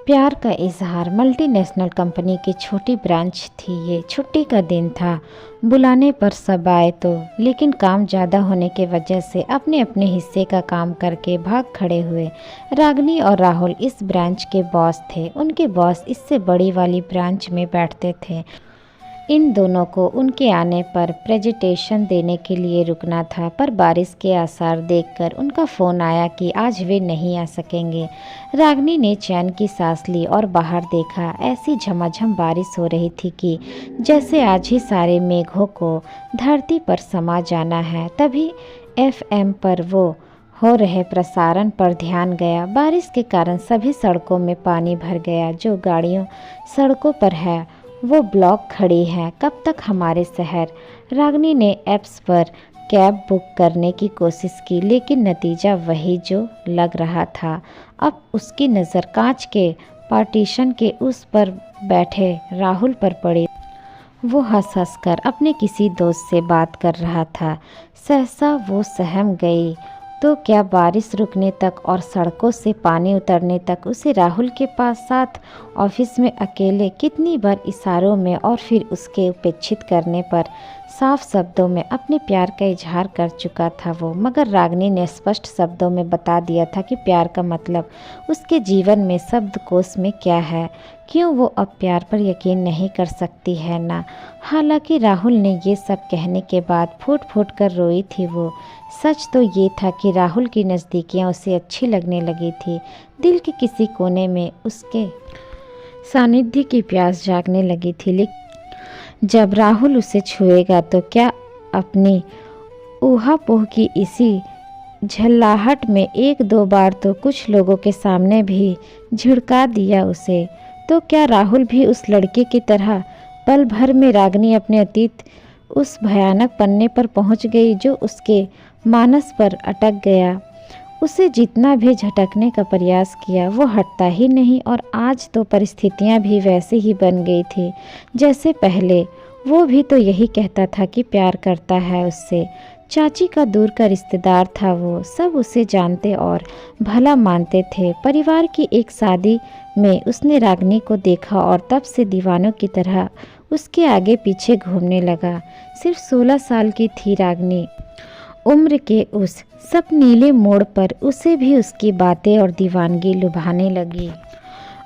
प्यार का इजहार। मल्टीनेशनल कंपनी की छोटी ब्रांच थी ये। छुट्टी का दिन था, बुलाने पर सब आए तो, लेकिन काम ज़्यादा होने की वजह से अपने अपने हिस्से का काम करके भाग खड़े हुए। रागिनी और राहुल इस ब्रांच के बॉस थे। उनके बॉस इससे बड़ी वाली ब्रांच में बैठते थे। इन दोनों को उनके आने पर प्रेजेंटेशन देने के लिए रुकना था, पर बारिश के आसार देखकर उनका फ़ोन आया कि आज वे नहीं आ सकेंगे। रागिनी ने चैन की सांस ली और बाहर देखा। ऐसी झमाझम बारिश हो रही थी कि जैसे आज ही सारे मेघों को धरती पर समा जाना है। तभी एफएम पर वो हो रहे प्रसारण पर ध्यान गया। बारिश के कारण सभी सड़कों में पानी भर गया। जो गाड़ियों सड़कों पर है वो ब्लॉक खड़ी है। कब तक हमारे शहर? रागिनी ने ऐप्स पर कैब बुक करने की कोशिश की, लेकिन नतीजा वही जो लग रहा था। अब उसकी नज़र कांच के पार्टीशन के उस पर बैठे राहुल पर पड़ी। वो हंस हंस कर अपने किसी दोस्त से बात कर रहा था। सहसा वो सहम गई। तो क्या बारिश रुकने तक और सड़कों से पानी उतरने तक उसे राहुल के पास साथ ऑफिस में अकेले कितनी बार इशारों में और फिर उसके उपेक्षित करने पर साफ शब्दों में अपने प्यार का इजहार कर चुका था वो। मगर रागिनी ने स्पष्ट शब्दों में बता दिया था कि प्यार का मतलब उसके जीवन में शब्दकोश में क्या है। क्यों वो अब प्यार पर यकीन नहीं कर सकती है ना? हालांकि राहुल ने ये सब कहने के बाद फूट फूट कर रोई थी वो। सच तो ये था कि राहुल की नज़दीकियाँ उसे अच्छी लगने लगी थी। दिल के किसी कोने में उसके सानिध्य की प्यास जागने लगी थी। लेकिन जब राहुल उसे छुएगा तो क्या अपनी ऊहापोह की इसी झल्लाहट में एक दो बार तो कुछ लोगों के सामने भी झिड़का दिया उसे, तो क्या राहुल भी उस लड़के की तरह पल भर में रागिनी अपने अतीत उस भयानक पन्ने पर पहुंच गई जो उसके मानस पर अटक गया। उसे जितना भी झटकने का प्रयास किया वो हटता ही नहीं, और आज तो परिस्थितियां भी वैसे ही बन गई थी जैसे पहले। वो भी तो यही कहता था कि प्यार करता है उससे। चाची का दूर का रिश्तेदार था वो। सब उसे जानते और भला मानते थे। परिवार की एक शादी में उसने रागिनी को देखा और तब से दीवानों की तरह उसके आगे पीछे घूमने लगा। सिर्फ 16 साल की थी रागिनी। उम्र के उस सब नीले मोड़ पर उसे भी उसकी बातें और दीवानगी लुभाने लगी।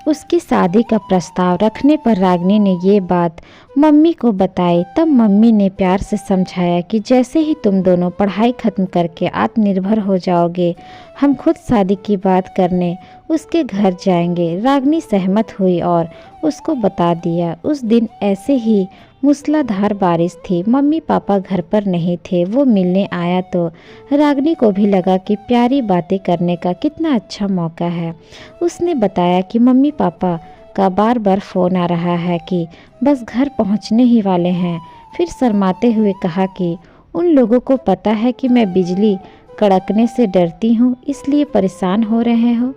उसकी शादी का प्रस्ताव रखने पर रागिनी ने ये बात मम्मी को बताई। तब मम्मी ने प्यार से समझाया कि जैसे ही तुम दोनों पढ़ाई खत्म करके आत्मनिर्भर हो जाओगे, हम खुद शादी की बात करने उसके घर जाएंगे। रागिनी सहमत हुई और उसको बता दिया। उस दिन ऐसे ही मूसलाधार बारिश थी। मम्मी पापा घर पर नहीं थे। वो मिलने आया तो रागिनी को भी लगा कि प्यारी बातें करने का कितना अच्छा मौका है। उसने बताया कि मम्मी पापा का बार बार फ़ोन आ रहा है कि बस घर पहुंचने ही वाले हैं। फिर शर्माते हुए कहा कि उन लोगों को पता है कि मैं बिजली कड़कने से डरती हूँ, इसलिए परेशान हो रहे हो,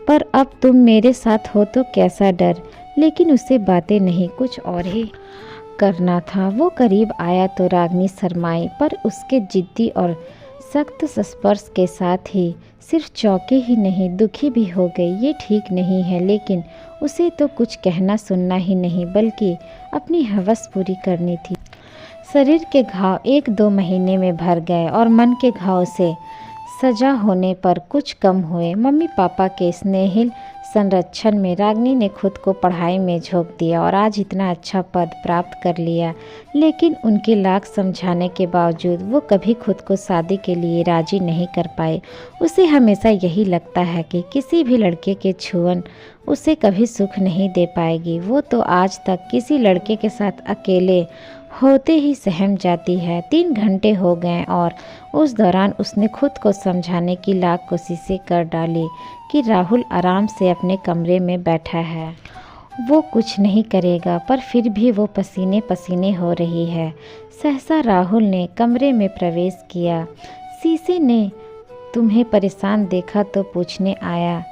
पर अब तुम मेरे साथ हो तो कैसा डर। लेकिन उसे बातें नहीं, कुछ और ही करना था। वो करीब आया तो रागिनी शर्माई, पर उसके जिद्दी और सख्त स्पर्श के साथ ही सिर्फ चौंकी ही नहीं दुखी भी हो गई। ये ठीक नहीं है, लेकिन उसे तो कुछ कहना सुनना ही नहीं बल्कि अपनी हवस पूरी करनी थी। शरीर के घाव 1-2 महीने में भर गए और मन के घाव से सजा होने पर कुछ कम हुए। मम्मी पापा के स्नेहिल संरक्षण में रागिनी ने खुद को पढ़ाई में झोंक दिया और आज इतना अच्छा पद प्राप्त कर लिया। लेकिन उनके लाख समझाने के बावजूद वो कभी खुद को शादी के लिए राजी नहीं कर पाई। उसे हमेशा यही लगता है कि किसी भी लड़के के छुअन उसे कभी सुख नहीं दे पाएगी। वो तो आज तक किसी लड़के के साथ अकेले होते ही सहम जाती है। 3 घंटे हो गए और उस दौरान उसने खुद को समझाने की लाख कोशिशें कर डाली कि राहुल आराम से अपने कमरे में बैठा है, वो कुछ नहीं करेगा, पर फिर भी वो पसीने पसीने हो रही है। सहसा राहुल ने कमरे में प्रवेश किया। शीशे ने तुम्हें परेशान देखा तो पूछने आया।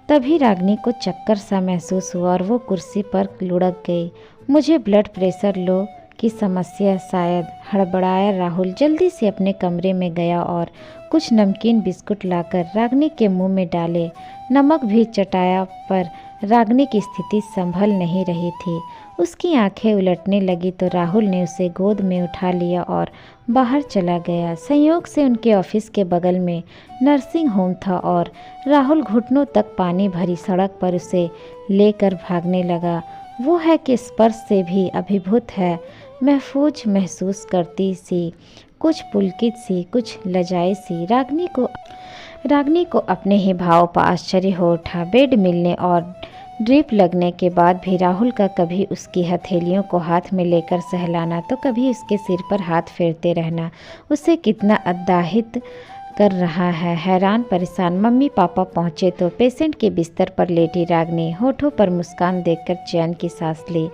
तभी रागिनी को चक्कर सा महसूस हुआ और वो कुर्सी पर लुढ़क गई। मुझे ब्लड प्रेशर लो की समस्या शायद, हड़बड़ाया राहुल। जल्दी से अपने कमरे में गया और कुछ नमकीन बिस्कुट लाकर रागिनी के मुंह में डाले। नमक भी चटाया, पर रागिनी की स्थिति संभल नहीं रही थी। उसकी आंखें उलटने लगी तो राहुल ने उसे गोद में उठा लिया और बाहर चला गया। संयोग से उनके ऑफिस के बगल में नर्सिंग होम था और राहुल घुटनों तक पानी भरी सड़क पर उसे लेकर भागने लगा। वो है कि स्पर्श से भी अभिभूत है, महफूज महसूस करती सी, कुछ पुलकित सी, कुछ लजाई सी। रागिनी को अपने ही भाव पर आश्चर्य हो उठा। बेड मिलने और ड्रिप लगने के बाद भी राहुल का कभी उसकी हथेलियों को हाथ में लेकर सहलाना तो कभी उसके सिर पर हाथ फेरते रहना उसे कितना अद्दाहित कर रहा है। हैरान परेशान मम्मी पापा पहुँचे तो पेशेंट के बिस्तर पर लेटी रागिनी होठों पर मुस्कान देखकर चैन की सांस ली।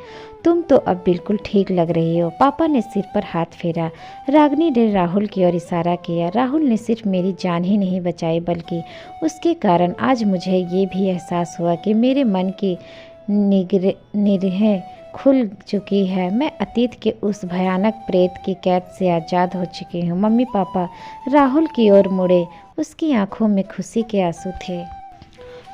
तुम तो अब बिल्कुल ठीक लग रही हो, पापा ने सिर पर हाथ फेरा। रागिनी ने राहुल की ओर इशारा किया। राहुल ने सिर्फ मेरी जान ही नहीं बचाई बल्कि उसके कारण आज मुझे ये भी एहसास हुआ कि मेरे मन की निगाहें खुल चुकी है। मैं अतीत के उस भयानक प्रेत की कैद से आज़ाद हो चुकी हूँ। मम्मी पापा राहुल की ओर मुड़े, उसकी आंखों में खुशी के आंसू थे।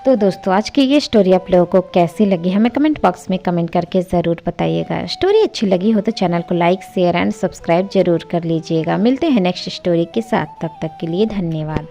तो दोस्तों आज की ये स्टोरी आप लोगों को कैसी लगी हमें कमेंट बॉक्स में कमेंट करके ज़रूर बताइएगा। स्टोरी अच्छी लगी हो तो चैनल को लाइक शेयर एंड सब्सक्राइब जरूर कर लीजिएगा। मिलते हैं नेक्स्ट स्टोरी के साथ, तब तक के लिए धन्यवाद।